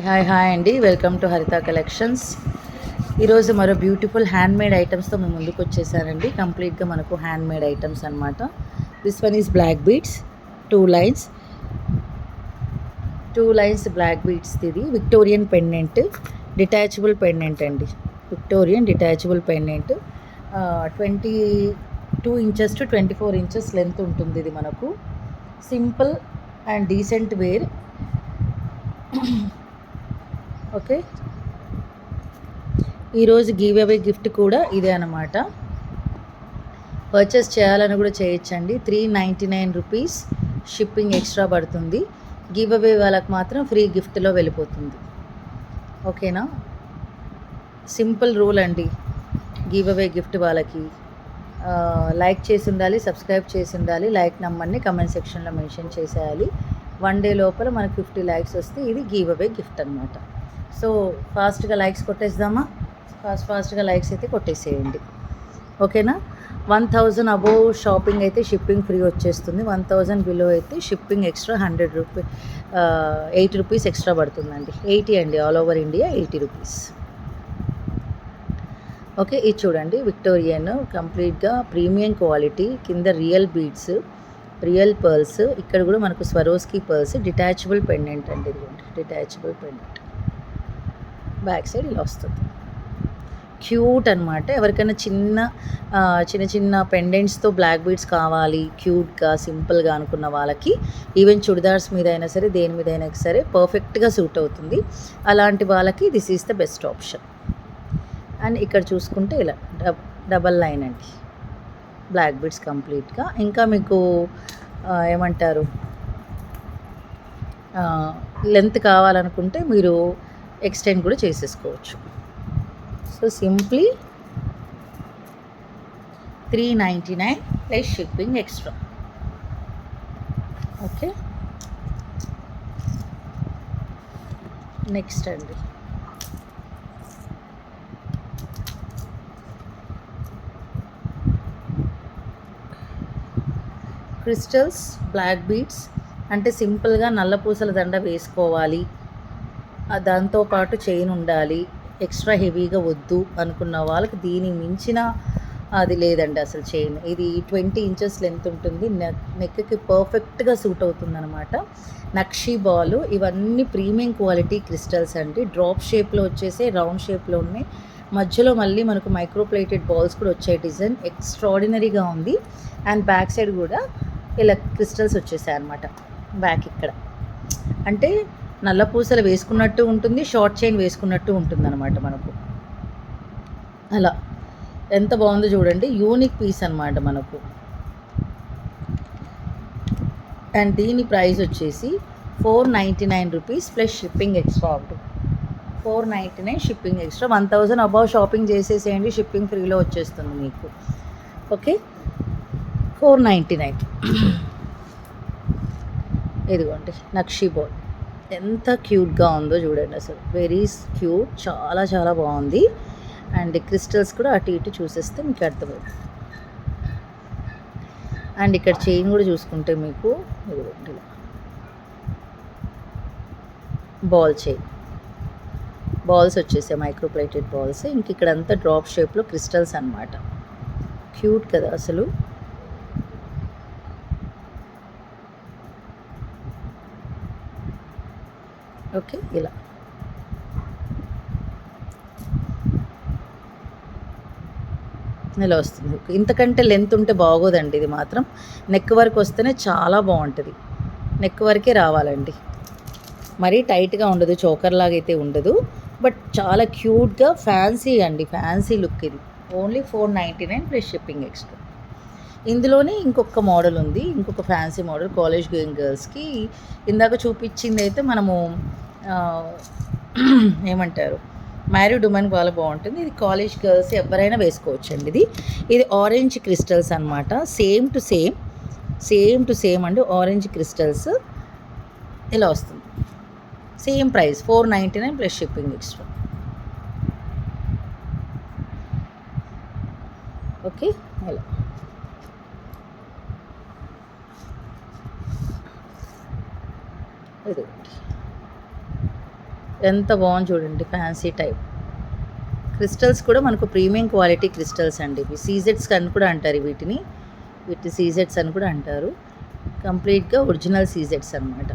Hi అండి, welcome to హరిత collections. ఈరోజు మరో బ్యూటిఫుల్ హ్యాండ్మేడ్ ఐటమ్స్తో మేము ముందుకు వచ్చేసానండి. కంప్లీట్గా మనకు హ్యాండ్మేడ్ ఐటమ్స్ అనమాట. This one is black beads, two lines black beads. ఇది విక్టోరియన్ పెండెంట్, డిటాచబుల్ పెండెంట్ అండి. Victorian detachable pendant 22 inches to 24 inches length ఉంటుంది. ఇది మనకు simple and decent wear. Okay, ఈరోజు గివ్ అవే గిఫ్ట్ కూడా ఇదే అనమాట. పర్చేస్ చేయాలని కూడా చేయొచ్చండి. 399 రూపీస్ షిప్పింగ్ ఎక్స్ట్రా పడుతుంది. గివ్ అవే వాళ్ళకి మాత్రం ఫ్రీ గిఫ్ట్లో వెళ్ళిపోతుంది. ఓకేనా, సింపుల్ రూల్ అండి. గివ్ అవే గిఫ్ట్ వాళ్ళకి లైక్ చేసి ఉండాలి, సబ్స్క్రైబ్ చేసి ఉండాలి. లైక్ నెంబర్ని కమెంట్ సెక్షన్లో మెన్షన్ చేసేయాలి. 1 డే లోపల మనకు 50 లైక్స్ వస్తే ఇది గివ్ అవే గిఫ్ట్ అనమాట. సో ఫాస్ట్గా లైక్స్ కొట్టేద్దామా? ఫాస్ట్గా లైక్స్ అయితే కొట్టేసేయండి. ఓకేనా. 1000 అబోవ్ షాపింగ్ అయితే షిప్పింగ్ ఫ్రీ వచ్చేస్తుంది. 1000 బిలో అయితే షిప్పింగ్ ఎక్స్ట్రా 80 రూపీస్ ఎక్స్ట్రా పడుతుందండి. 80 అండి, all over India 80 rupees. Okay, ఇది చూడండి, విక్టోరియన్ కంప్లీట్గా ప్రీమియం క్వాలిటీ. కింద రియల్ బీడ్స్, రియల్ పర్ల్స్. ఇక్కడ కూడా మనకు స్వరోస్కి పర్ల్స్. డిటాచబుల్ పెండెంట్ అండి. ఇదిగోండి, డిటాచబుల్ పెండెంట్. బ్యాక్ సైడ్ ఇలా వస్తుంది. క్యూట్ అనమాట. ఎవరికైనా చిన్న పెండెంట్స్తో బ్లాక్ బీడ్స్ కావాలి, క్యూట్గా సింపుల్గా అనుకున్న వాళ్ళకి, ఈవెన్ చుడిదార్స్ మీద అయినా సరే, దేని మీద అయినా సరే పర్ఫెక్ట్గా సూట్ అవుతుంది. అలాంటి వాళ్ళకి this is the best option. And ఇక్కడ చూసుకుంటే ఇలా డబల్ లైన్ అండి, బ్లాక్ బీడ్స్ కంప్లీట్గా. ఇంకా మీకు ఏమంటారు, లెంత్ కావాలనుకుంటే మీరు ఎక్స్టెండ్ కూడా చేసేసుకోవచ్చు. So simply 399 plus shipping extra. Okay, next అండి, క్రిస్టల్స్ బ్లాక్ బీడ్స్. అంటే సింపుల్గా నల్ల పూసల దండ వేసుకోవాలి, దాంతోపాటు చైన్ ఉండాలి, ఎక్స్ట్రా హెవీగా వద్దు అనుకున్న వాళ్ళకి దీని మించిన అది లేదండి అసలు. చైన్ ఇది 20 ఇంచెస్ లెంత్ ఉంటుంది. నెక్కి పర్ఫెక్ట్గా సూట్ అవుతుంది అనమాట. నక్షీ బాల్, ఇవన్నీ ప్రీమియం క్వాలిటీ క్రిస్టల్స్ అండి. డ్రాప్ షేప్లో వచ్చేసి రౌండ్ షేప్లో ఉన్నాయి. మధ్యలో మళ్ళీ మనకు మైక్రోప్లేటెడ్ బాల్స్ కూడా వచ్చాయి. డిజైన్ ఎక్స్ట్రాడినరీగా ఉంది. అండ్ బ్యాక్ సైడ్ కూడా ఇలా క్రిస్టల్స్ వచ్చేసాయి అనమాట. బ్యాక్ ఇక్కడ అంటే నల్ల పూసలు వేసుకున్నట్టు ఉంటుంది, షార్ట్ చైన్ వేసుకున్నట్టు ఉంటుంది అనమాట మనకు. అలా ఎంత బాగుందో చూడండి, యూనిక్ పీస్ అనమాట మనకు. అండ్ దీని ప్రైస్ వచ్చేసి 499 రూపీస్ ప్లస్ షిప్పింగ్ ఎక్స్ట్రా ఉంటుంది. 499 షిప్పింగ్ ఎక్స్ట్రా. 1000 అబౌవ్ షాపింగ్ చేసేసేయండి, షిప్పింగ్ ఫ్రీలో వచ్చేస్తుంది మీకు. ఓకే, 499. ఇదిగోండి నక్షీ బాల్, ఎంత క్యూట్గా ఉందో చూడండి అసలు. వెరీ క్యూట్, చాలా చాలా బాగుంది. అండ్ క్రిస్టల్స్ కూడా అటు ఇటు చూసేస్తే మీకు అర్థమవుతుంది. అండ్ ఇక్కడ చైన్ కూడా చూసుకుంటే మీకు ఇదిగోండి బాల్ చైన్, బాల్స్ వచ్చేసాయి, మైక్రోప్లేటెడ్ బాల్స్. ఇంక ఇక్కడ అంతా డ్రాప్ షేప్లో క్రిస్టల్స్ అనమాట. క్యూట్ కదా అసలు. ఓకే, ఇలా వస్తుంది. ఇంతకంటే లెంత్ ఉంటే బాగోదండి. ఇది మాత్రం నెక్ వరకు వస్తేనే చాలా బాగుంటుంది. నెక్ వరకే రావాలండి, మరీ టైట్గా ఉండదు, చోకర్ లాగా అయితే ఉండదు. బట్ చాలా క్యూట్గా ఫ్యాన్సీ అండి, ఫ్యాన్సీ లుక్ ఇది. Only 499 plus shipping extra. ఇందులోనే ఇంకొక మోడల్ ఉంది, ఇంకొక ఫ్యాన్సీ మోడల్ కాలేజ్ గోయింగ్ గర్ల్స్కి. ఇందాక చూపించింది అయితే మనము ఏమంటారు, మ్యారీడ్ ఉమెన్ చాలా బాగుంటుంది. ఇది కాలేజ్ గర్ల్స్ ఎవరైనా వేసుకోవచ్చు అండి. ఇది ఆరెంజ్ క్రిస్టల్స్ అనమాట. సేమ్ టు సేమ్ అండి, ఆరెంజ్ క్రిస్టల్స్ ఇలా వస్తుంది. Same price 499 plus shipping extra. Okay, ఇలా ఇది ఎంత బాగుంది చూడండి, ఫ్యాన్సీ టైప్. క్రిస్టల్స్ కూడా మనకు ప్రీమియం క్వాలిటీ క్రిస్టల్స్ అండి ఇవి. సీజెట్స్ అని కూడా అంటారు వీటిని, సీజెట్స్ అని కూడా అంటారు. కంప్లీట్గా ఒరిజినల్ సీజెట్స్ అనమాట.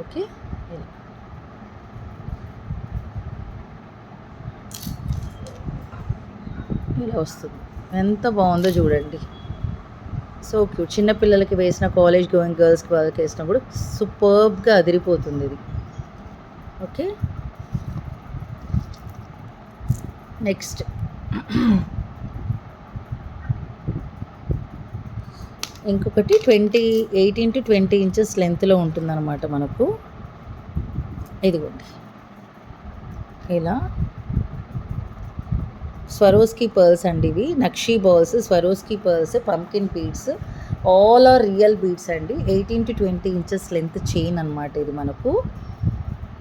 ఓకే, ఇలా వస్తుంది. ఎంత బాగుందో చూడండి, సో క్యూట్. చిన్నపిల్లలకి వేసిన, కాలేజ్ గోయింగ్ గర్ల్స్కి వాళ్ళకి వేసినా కూడా సూపర్బ్గా అదిరిపోతుంది ఇది. ఓకే, నెక్స్ట్ ఇంకొకటి 18 to 20 ఇంచెస్ లెంత్లో ఉంటుందన్నమాట మనకు. ఇదిగోండి, ఇలా స్వరోస్కి పర్ల్స్ అండి ఇవి. Nakshi balls, Swarovski pearls, pumpkin beads, all are real beads అండి. 18 to 20 ఇంచెస్ లెంత్ చైన్ అనమాట ఇది మనకు.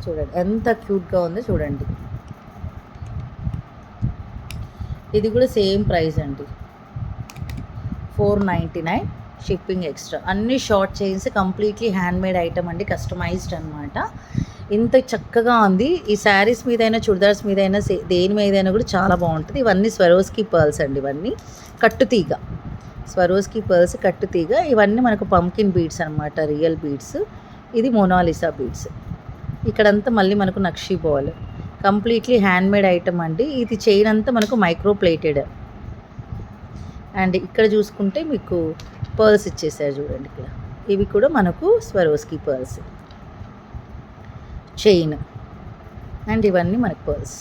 చూడండి ఎంత క్యూట్గా ఉందో చూడండి. ఇది కూడా సేమ్ ప్రైస్ అండి, 499 షిప్పింగ్ ఎక్స్ట్రా. అన్ని short chains, completely handmade item అండి, కస్టమైజ్డ్ అనమాట. ఇంత చక్కగా ఉంది. ఈ శారీస్ మీదైనా, చుడిదార్స్ మీదైనా, దేని మీదైనా కూడా చాలా బాగుంటుంది. ఇవన్నీ స్వరోస్కి పర్ల్స్ అండి, ఇవన్నీ కట్టుతీగ, స్వరోస్కి పర్ల్స్ కట్టుతీగ. ఇవన్నీ మనకు పంకిన్ బీడ్స్ అనమాట, రియల్ బీడ్స్. ఇది మోనాలిసా బీడ్స్. ఇక్కడంతా మళ్ళీ మనకు nakshi ball, completely handmade item అండి. ఇది చైన్ అంతా మనకు మైక్రో ప్లేటెడ్. అండ్ ఇక్కడ చూసుకుంటే మీకు పర్ల్స్ ఇచ్చేసారు చూడండి ఇక్కడ. ఇవి కూడా మనకు స్వరోస్కి పర్ల్స్ చైన్. అండ్ ఇవన్నీ మనకు పర్ల్స్.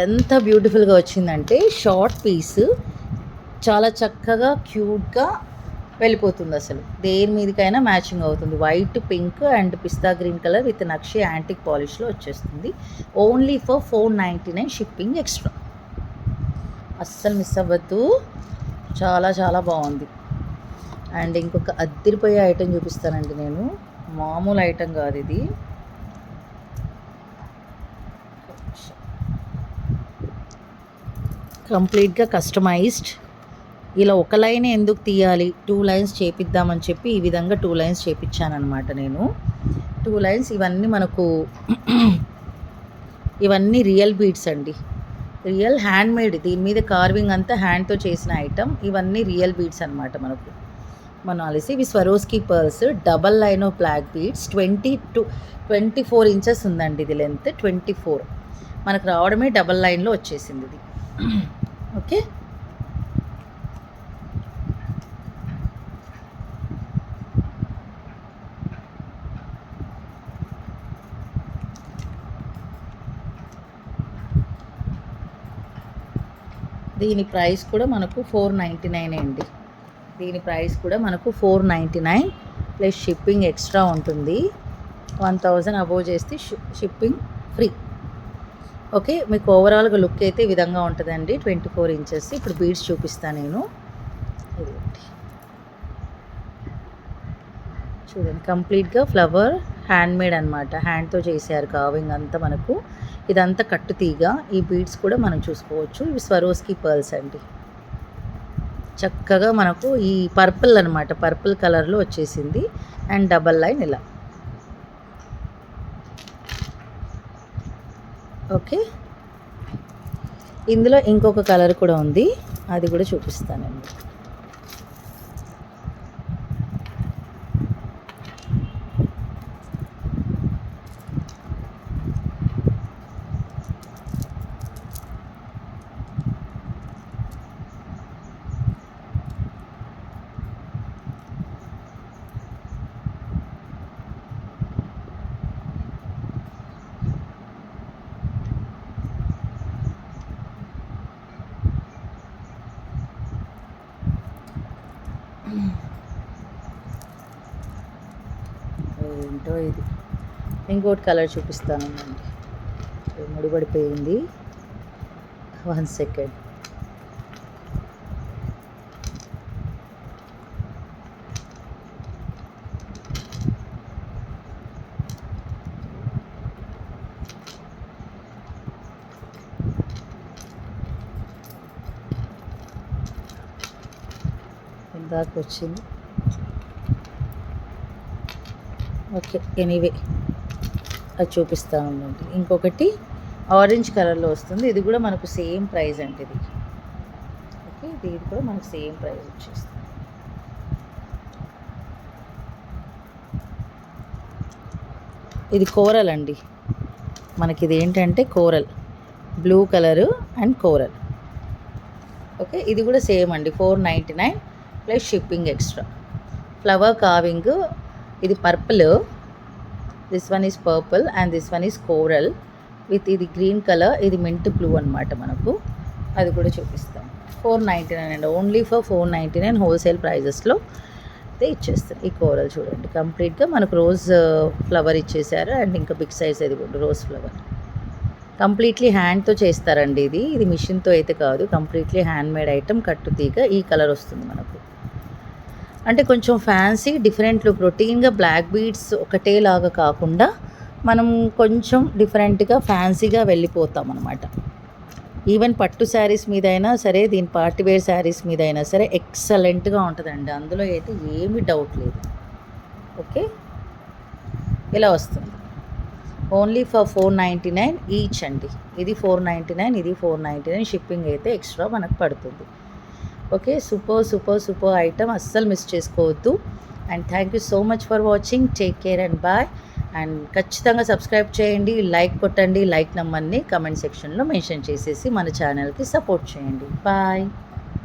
ఎంత బ్యూటిఫుల్గా వచ్చిందంటే, షార్ట్ పీస్ చాలా చక్కగా క్యూట్గా వెళ్ళిపోతుంది. అసలు దేని మీదకైనా మ్యాచింగ్ అవుతుంది. White, pink and pista green colour with nakshi antique పాలిష్లో వచ్చేస్తుంది. Only for 499 shipping extra. అస్సలు మిస్ అవ్వద్దు, చాలా చాలా బాగుంది. అండ్ ఇంకొక అద్దిరిపోయే ఐటెం చూపిస్తానండి నేను, మామూలు ఐటెం కాదు ఇది. కంప్లీట్గా కస్టమైజ్డ్. ఇలా ఒక లైన్ ఎందుకు తీయాలి, 2 లైన్స్ చేపిద్దామని చెప్పి ఈ విధంగా 2 లైన్స్ చేపించానమాట నేను. 2 లైన్స్. ఇవన్నీ మనకు ఇవన్నీ రియల్ బీడ్స్ అండి, రియల్ హ్యాండ్మేడ్. దీని మీద కార్వింగ్ అంతా హ్యాండ్తో చేసిన ఐటమ్. ఇవన్నీ రియల్ బీడ్స్ అనమాట మనకు. మోనాలిసా. ఇవి Swarovski pearls, double line of black beads. 20 to 24 inches ఉందండి ఇది లెంత్. 24 మనకు రావడమే డబల్ లైన్లో వచ్చేసింది ఇది. ఓకే, దీని ప్రైస్ కూడా మనకు 499 అండి. దీని ప్రైస్ కూడా మనకు 499 ప్లస్ షిప్పింగ్ ఎక్స్ట్రా ఉంటుంది. 1000 అబోవ్ చేస్తే షిప్పింగ్ ఫ్రీ. ఓకే, మీకు ఓవరాల్గా లుక్ అయితే ఈ విధంగా ఉంటుందండి. 24 ఇంచెస్. ఇప్పుడు బీడ్స్ చూపిస్తాను నేను. చూడండి, కంప్లీట్గా ఫ్లవర్ హ్యాండ్మేడ్ అనమాట, హ్యాండ్తో చేశారు కార్వింగ్ అంతా మనకు. ఇదంతా కట్టుతీగ. ఈ బీడ్స్ కూడా మనం చూసుకోవచ్చు. ఇవి స్వరోస్కి పర్ల్స్ అండి. చక్కగా మనకు ఈ పర్పుల్ అనమాట, పర్పుల్ కలర్లో వచ్చేసింది. అండ్ డబల్ లైన్ ఇలా. ఓకే, ఇందులో ఇంకొక కలర్ కూడా ఉంది, అది కూడా చూపిస్తానండి. ఏంటో ఇది. ఇంకోటి కలర్ చూపిస్తానండి, ముడిపడిపోయింది. 1 సెకండ్. ఇందాక వచ్చింది. ఓకే, ఎనీవే అది చూపిస్తాను ఉండండి. ఇంకొకటి ఆరెంజ్ కలర్లో వస్తుంది, ఇది కూడా మనకు సేమ్ ప్రైస్ అండి ఇది. ఓకే, ఇది కూడా మనకు సేమ్ ప్రైస్ వచ్చేస్తుంది. ఇది కోరల్ అండి, మనకి ఇది ఏంటంటే coral, blue colour and coral. Okay, ఇది కూడా సేమ్ అండి, 499 plus shipping extra. Flower carving, ఇది purple, this one is purple and this one is coral with ఇది గ్రీన్ కలర్, ఇది మింట్ బ్లూ అనమాట మనకు. అది కూడా చూపిస్తాం. 499 అండి, ఓన్లీ ఫర్ 499 హోల్సేల్ ప్రైజెస్లో అయితే ఇచ్చేస్తారు. ఈ కోరల్ చూడండి, కంప్లీట్గా మనకు రోజ్ ఫ్లవర్ ఇచ్చేసారు అండ్ ఇంకా బిగ్ సైజ్ అది కూడా రోజ్ ఫ్లవర్. కంప్లీట్లీ హ్యాండ్తో చేస్తారండి ఇది, ఇది మిషన్తో అయితే కాదు, కంప్లీట్లీ హ్యాండ్ మేడ్ ఐటమ్. కట్టు తీగ ఈ కలర్ వస్తుంది మనకు. అంటే కొంచెం ఫ్యాన్సీ డిఫరెంట్ లుక్, రొటీన్గా బ్లాక్ బీడ్స్ ఒకటేలాగా కాకుండా మనం కొంచెం డిఫరెంట్గా ఫ్యాన్సీగా వెళ్ళిపోతాం అనమాట. ఈవెన్ పట్టు శారీస్ మీద అయినా సరే, దీని పార్టీవేర్ శారీస్ మీద అయినా సరే ఎక్సలెంట్గా ఉంటుందండి, అందులో అయితే ఏమీ డౌట్ లేదు. ఓకే, ఇలా వస్తుంది. ఓన్లీ ఫర్ 499 ఈచ్ అండి. ఇది 499, ఇది 499, షిప్పింగ్ అయితే ఎక్స్ట్రా మనకు పడుతుంది. ఓకే, సూపర్ ఐటమ్, అస్సలు మిస్ చేసుకోవద్దు. And thank you so much for watching, take care and bye. And ఖచ్చితంగా సబ్స్క్రైబ్ చేయండి, లైక్ కొట్టండి, లైక్ నెంబర్ని కమెంట్ సెక్షన్లో మెన్షన్ చేసేసి మన ఛానల్కి సపోర్ట్ చేయండి. బాయ్.